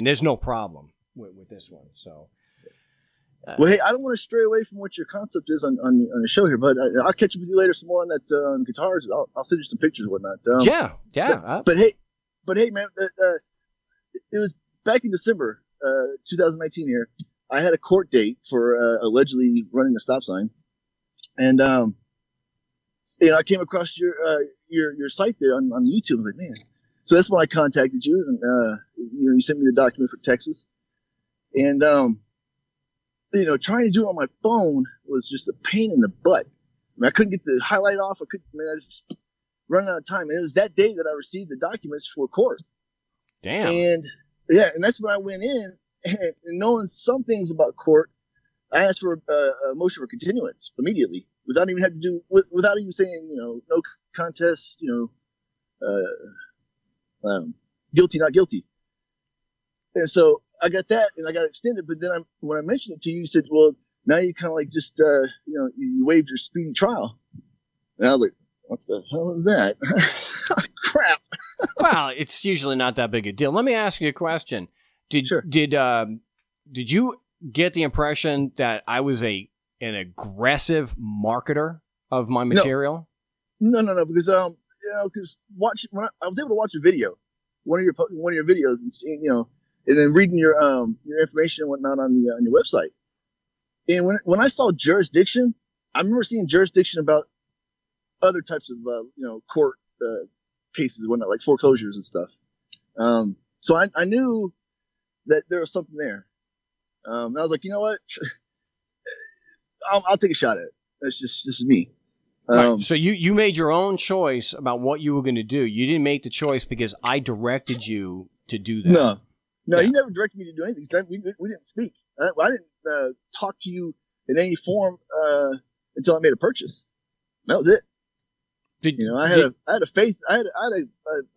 There's no problem with this one. So. Well, hey, I don't want to stray away from what your concept is on the show here, but I'll catch up with you later some more on that on guitars. I'll send you some pictures and whatnot. But hey, man, it was back in December 2019 here. I had a court date for allegedly running a stop sign, and I came across your site there on YouTube. I was like, man, so that's when I contacted you, and you sent me the document for Texas, and trying to do it on my phone was just a pain in the butt. I couldn't get the highlight off. I was just running out of time. And it was that day that I received the documents for court. Damn. And that's when I went in and knowing some things about court, I asked for a motion for continuance immediately without even saying, no contest, guilty, not guilty. And so I got that, and I got extended. But then when I mentioned it to you, you said, "Well, now you kind of like just, you waived your speedy trial." And I was like, "What the hell is that?" Crap. Well, it's usually not that big a deal. Let me ask you a question. Did you get the impression that I was an aggressive marketer of my material? No, because when I was able to watch a video, one of your videos, and seeing, and then reading your information and whatnot on your website. And when I saw jurisdiction, I remember seeing jurisdiction about other types of court cases and whatnot, like foreclosures and stuff. So I knew that there was something there. I was like, you know what, I'll take a shot at it. That's just me. Right. So you made your own choice about what you were going to do. You didn't make the choice because I directed you to do that. No, you never directed me to do anything. We didn't speak. I didn't talk to you in any form until I made a purchase. That was it. I had a faith. I had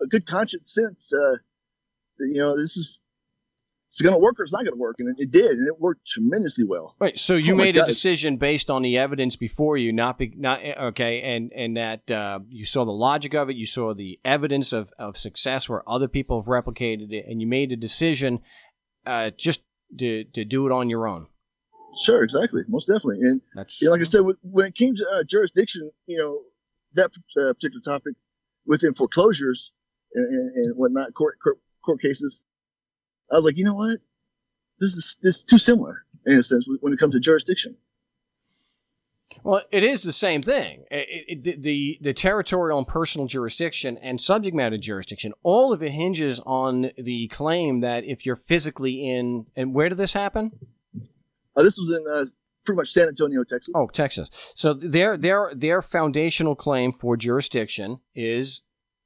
a good conscience sense that, this is going to work or it's not going to work, and it did, and it worked tremendously well. Right. So you made a decision based on the evidence before you, not okay, and that you saw the logic of it, you saw the evidence of success where other people have replicated it, and you made a decision just to do it on your own. Sure, exactly, most definitely, and like I said, when it came to jurisdiction, that particular topic within foreclosures and whatnot, court cases. I was like, you know what? This is too similar in a sense when it comes to jurisdiction. Well, it is the same thing. The territorial and personal jurisdiction and subject matter jurisdiction, all of it hinges on the claim that if you're physically in, and where did this happen? This was in pretty much San Antonio, Texas. Oh, Texas. So their foundational claim for jurisdiction is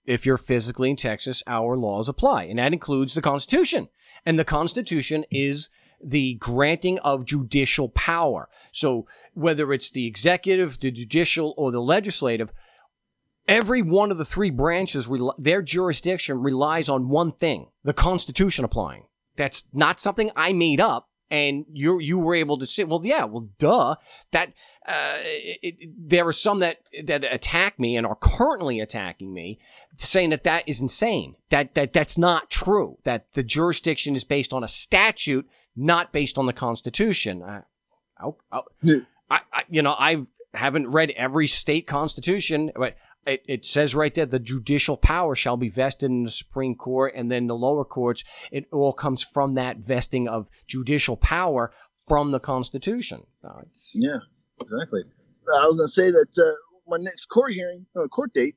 if you're physically in Texas, our laws apply, and that includes the Constitution. And the Constitution is the granting of judicial power. So whether it's the executive, the judicial, or the legislative, every one of the three branches, their jurisdiction relies on one thing, the Constitution applying. That's not something I made up. And you were able to say, duh. That there are some that attack me and are currently attacking me, saying that is insane. That's not true. That the jurisdiction is based on a statute, not based on the Constitution. I haven't read every state constitution, but it says right there, the judicial power shall be vested in the Supreme Court, and then the lower courts. It all comes from that vesting of judicial power from the Constitution. Yeah, exactly. I was going to say that my next court date,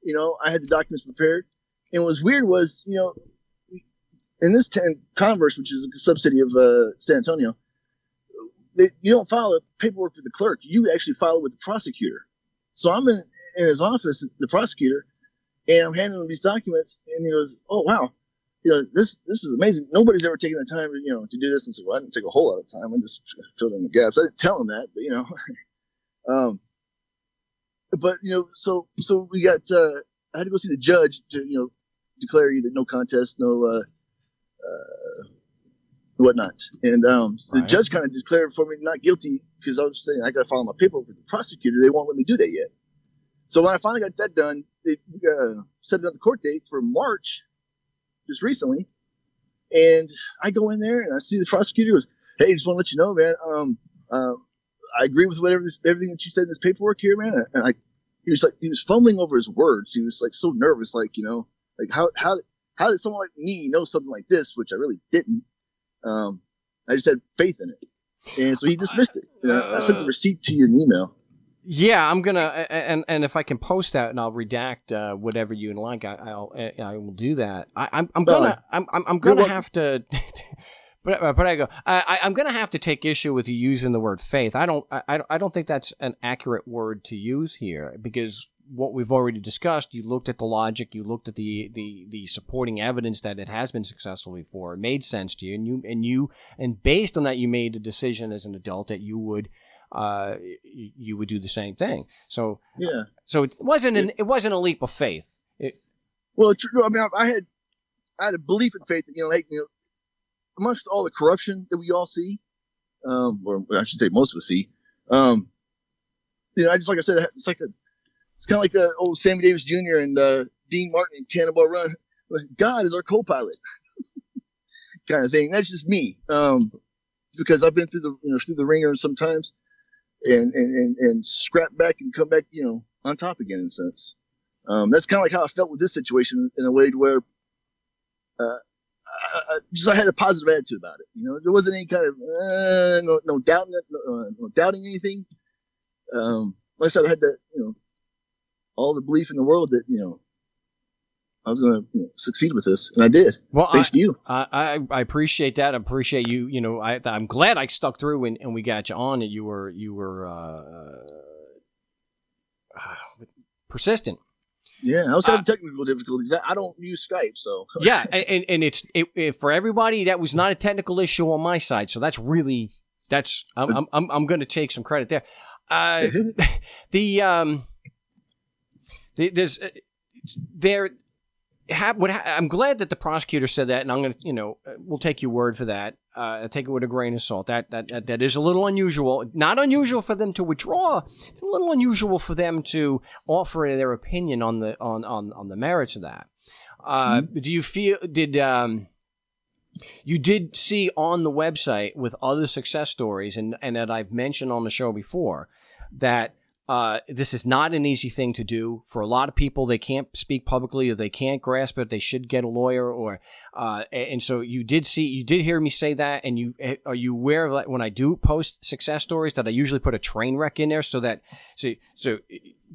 I had the documents prepared. And what was weird was, in this Converse, which is a subsidy of San Antonio, you don't file the paperwork with the clerk. You actually file it with the prosecutor. So I'm in his office, the prosecutor, and I'm handing him these documents, and he goes, "Oh wow, this is amazing. Nobody's ever taken the time to do this." And so, well, I didn't take a whole lot of time. I just filled in the gaps. I didn't tell him that, but so we got. I had to go see the judge to declare either no contest, no whatnot, and so the judge kind of declared for me not guilty because I was saying I got to file my paperwork with the prosecutor. They won't let me do that yet. So when I finally got that done, they set another court date for March, just recently. And I go in there and I see the prosecutor goes, "Hey, just want to let you know, man. I agree with everything that you said in this paperwork here, man." And he was fumbling over his words. He was like so nervous, like how did someone like me know something like this, which I really didn't. I just had faith in it, and so he dismissed it. I sent the receipt to you in email. Yeah, I'm gonna, and if I can post that, and I'll redact whatever you like, I will do that. I'm gonna have to, but I'm gonna have to take issue with you using the word faith. I don't think that's an accurate word to use here, because what we've already discussed, you looked at the logic, you looked at the supporting evidence that it has been successful before. It made sense to you, and based on that, you made a decision as an adult that you would do the same thing. So yeah. So it wasn't a leap of faith. Well, true. I mean, I had a belief in faith that amongst all the corruption that we all see, or I should say most of us see, I just, like I said, it's kind of like old Sammy Davis Jr. and Dean Martin in Cannonball Run. God is our co-pilot, kind of thing. That's just me, because I've been through the ringer sometimes, and scrap back and come back, on top again in a sense. That's kind of like how I felt with this situation in a way where I had a positive attitude about it. There wasn't any kind of no doubting it, no doubting anything. Like I said, I had that all the belief in the world that, I was going to succeed with this, and I did. Well, thanks to you. I appreciate that. I appreciate you. I'm glad I stuck through and we got you on. And you were persistent. Yeah, I was having technical difficulties. I don't use Skype, so yeah, and it's for everybody. That was not a technical issue on my side, so I'm going to take some credit there. I'm glad that the prosecutor said that, and I'm going to, we'll take your word for that. Take it with a grain of salt. That is a little unusual. Not unusual for them to withdraw. It's a little unusual for them to offer their opinion on the merits of that. Do you feel you did see on the website with other success stories, and that I've mentioned on the show before, that this is not an easy thing to do for a lot of people. They can't speak publicly, or they can't grasp it. They should get a lawyer, and so you did hear me say that. And are you aware of that when I do post success stories that I usually put a train wreck in there so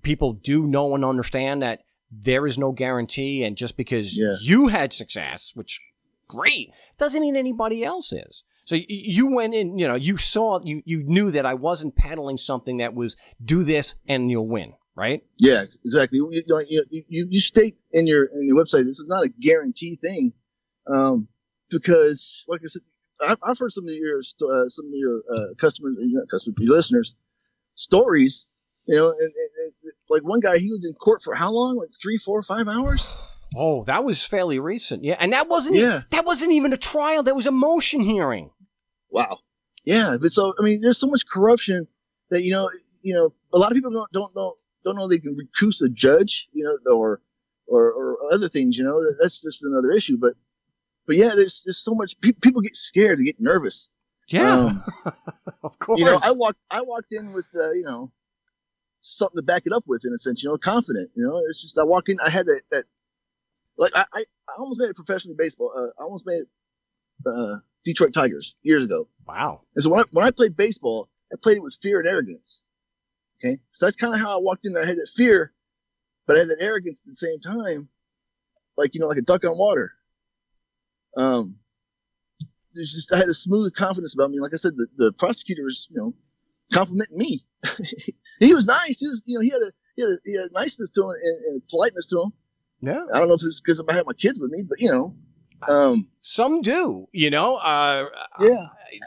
people do know and understand that there is no guarantee, and just because you had success, which great, doesn't mean anybody else is. So you went in, you saw, you knew that I wasn't peddling something that was do this and you'll win, right? Yeah, exactly. You state in your website, this is not a guarantee thing, because, like I said, I've heard some of your customers, not customers, your listeners, stories. And like one guy, he was in court for how long? Like 3, 4, 5 hours. Oh, that was fairly recent. Yeah. And that wasn't even a trial. That was a motion hearing. Wow. Yeah. But so, I mean, there's so much corruption that, a lot of people don't know they can recuse a judge, or other things, that's just another issue. But yeah, there's so much, people get scared, they get nervous. Yeah. Of course. I walked in with, something to back it up with, in a sense, confident, it's just, I walk in, I had that like, I almost made it professionally baseball. I almost made it Detroit Tigers years ago. Wow. And so when I played baseball, I played it with fear and arrogance. Okay. So that's kind of how I walked in there. I had that fear, but I had that arrogance at the same time, like a duck on water. There's just, I had a smooth confidence about me. Like I said, the prosecutor was, complimenting me. He was nice. He was, he had a niceness to him and politeness to him. Yeah. I don't know if it's because I had my kids with me, but some do, yeah.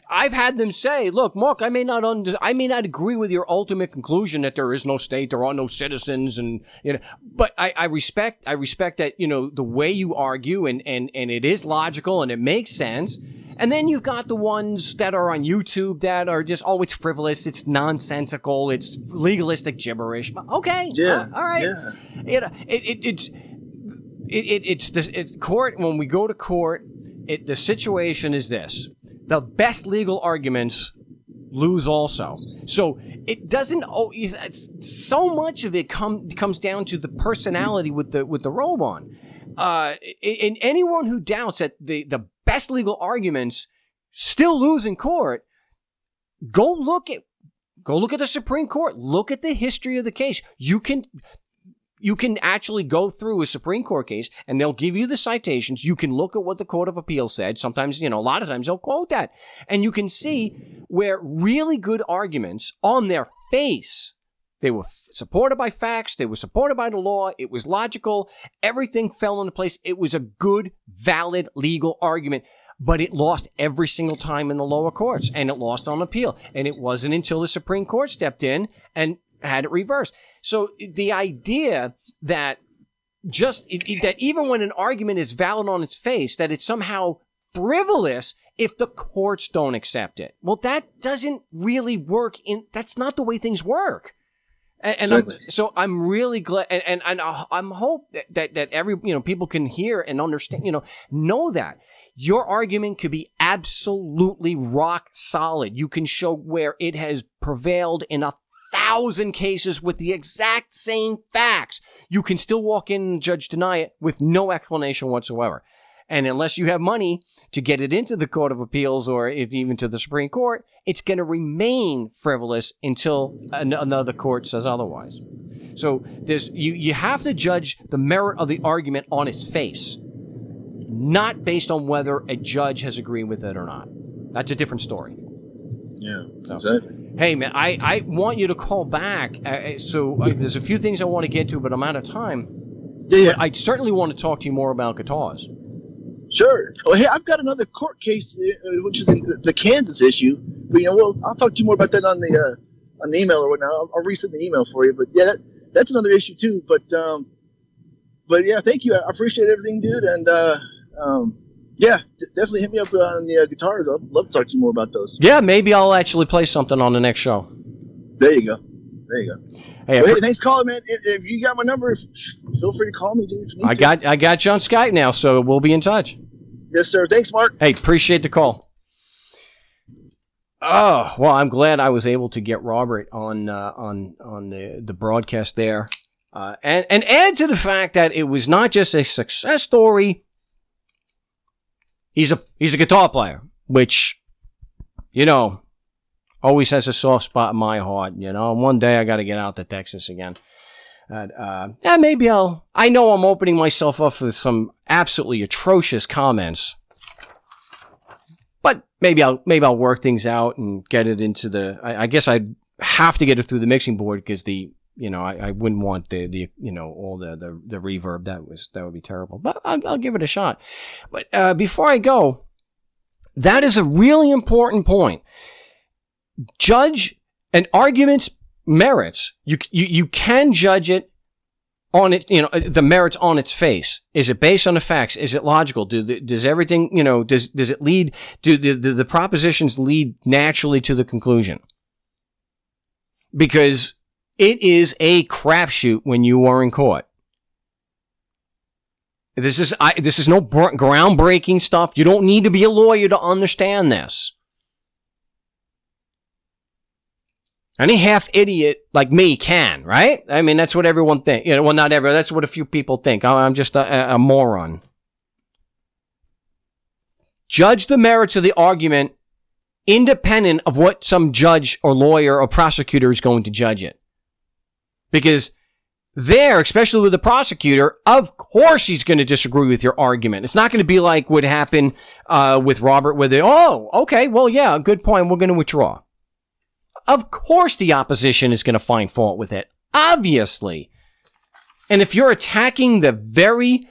I've had them say, look, Mark, I may not agree with your ultimate conclusion that there is no state, there are no citizens, and, but I respect that, the way you argue and it is logical and it makes sense. And then you've got the ones that are on YouTube that are just, it's frivolous, it's nonsensical, it's legalistic gibberish. Okay. Yeah. All right. Yeah. It's court. When we go to court, the situation is this: the best legal arguments lose also. So it doesn't. So much of it comes down to the personality with the robe on. And anyone who doubts that the best legal arguments still lose in court, go look at the Supreme Court. Look at the history of the case. You can actually go through a Supreme Court case, and they'll give you the citations. You can look at what the Court of Appeal said. Sometimes, a lot of times they'll quote that. And you can see where really good arguments on their face, they were supported by facts, they were supported by the law, it was logical, everything fell into place. It was a good, valid legal argument. But it lost every single time in the lower courts, and it lost on appeal. And it wasn't until the Supreme Court stepped in and had it reversed. So the idea that that even when an argument is valid on its face, that it's somehow frivolous if the courts don't accept it. Well, that doesn't really work. That's not the way things work. And I'm really glad, and I'm hope that every people can hear and understand. Know that your argument could be absolutely rock solid. You can show where it has prevailed in 1,000 cases with the exact same facts. You can still walk in and judge deny it with no explanation whatsoever. And unless you have money to get it into the Court of Appeals or even to the Supreme Court, it's going to remain frivolous until another court says otherwise. So you have to judge the merit of the argument on its face, not based on whether a judge has agreed with it or not. That's a different story. Yeah, exactly. Hey, man, I want you to call back. There's a few things I want to get to, but I'm out of time. Yeah. I certainly want to talk to you more about guitars. Sure. Well, hey, I've got another court case, which is the Kansas issue. But I'll talk to you more about that on the email or whatnot. I'll resend the email for you. But yeah, that's another issue too. But yeah, thank you. I appreciate everything, dude. And yeah, definitely hit me up on the guitars. I'd love to talk to you more about those. Yeah, maybe I'll actually play something on the next show. There you go. Hey, thanks for calling, man. If you got my number, feel free to call me, dude. If you need I got you on Skype now, so we'll be in touch. Yes, sir. Thanks, Mark. Hey, appreciate the call. Oh, well, I'm glad I was able to get Robert on the broadcast there, and add to the fact that it was not just a success story. He's a guitar player, which, always has a soft spot in my heart, And one day I got to get out to Texas again. Maybe I know I'm opening myself up for some absolutely atrocious comments, but maybe I'll work things out and get it into I guess I'd have to get it through the mixing board because I wouldn't want the all the reverb. That would be terrible, but I'll give it a shot. But before I go, that is a really important point. Judge an argument's merits. You can judge it on it. The merits on its face. Is it based on the facts? Is it logical? Does everything does it lead? Do the propositions lead naturally to the conclusion? Because it is a crapshoot when you are in court. This is no groundbreaking stuff. You don't need to be a lawyer to understand this. Any half idiot like me can, right? I mean, that's what everyone thinks. Well, not everyone. That's what a few people think. I'm just a moron. Judge the merits of the argument independent of what some judge or lawyer or prosecutor is going to judge it. Because there, especially with the prosecutor, of course he's going to disagree with your argument. It's not going to be like what happened with Robert, where okay, well, yeah, good point. We're going to withdraw. Of course the opposition is going to find fault with it. Obviously. And if you're attacking the very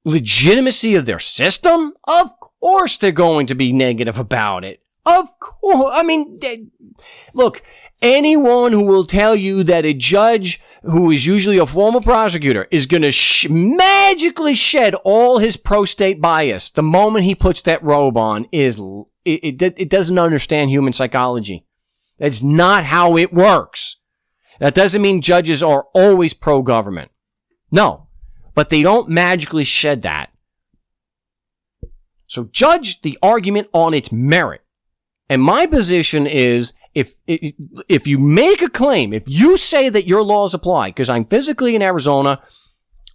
legitimacy of their system, of course they're going to be negative about it. Of course. I mean, look, anyone who will tell you that a judge who is usually a former prosecutor is going to magically shed all his pro-state bias the moment he puts that robe on it doesn't understand human psychology. That's not how it works. That doesn't mean judges are always pro-government. No, but they don't magically shed that. So judge the argument on its merit. And my position is, if you make a claim, if you say that your laws apply, because I'm physically in Arizona,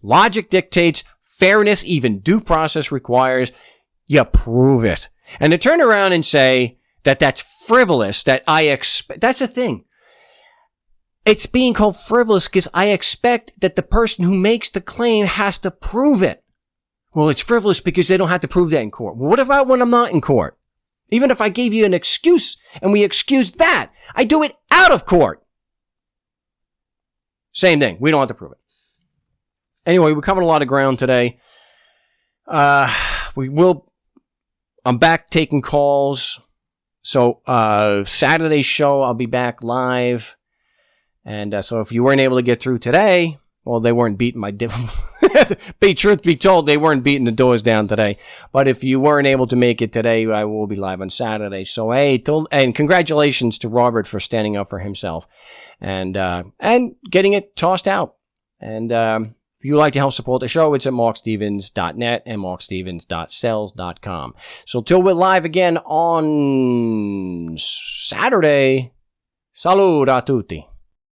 logic dictates, fairness, even due process requires, you prove it. And to turn around and say that that's frivolous, that I expect, that's a thing. It's being called frivolous because I expect that the person who makes the claim has to prove it. Well, it's frivolous because they don't have to prove that in court. Well, what about when I'm not in court? Even if I gave you an excuse and we excuse that, I do it out of court. Same thing. We don't have to prove it. Anyway, we covered a lot of ground today. I'm back taking calls. So, Saturday's show, I'll be back live. And so if you weren't able to get through today, well, they weren't beating my truth be told, they weren't beating the doors down today. But if you weren't able to make it today, I will be live on Saturday. So, hey, and congratulations to Robert for standing up for himself and getting it tossed out. And if you'd like to help support the show, it's at markstevens.net and markstevens.cells.com. So till we're live again on Saturday, salud a tutti.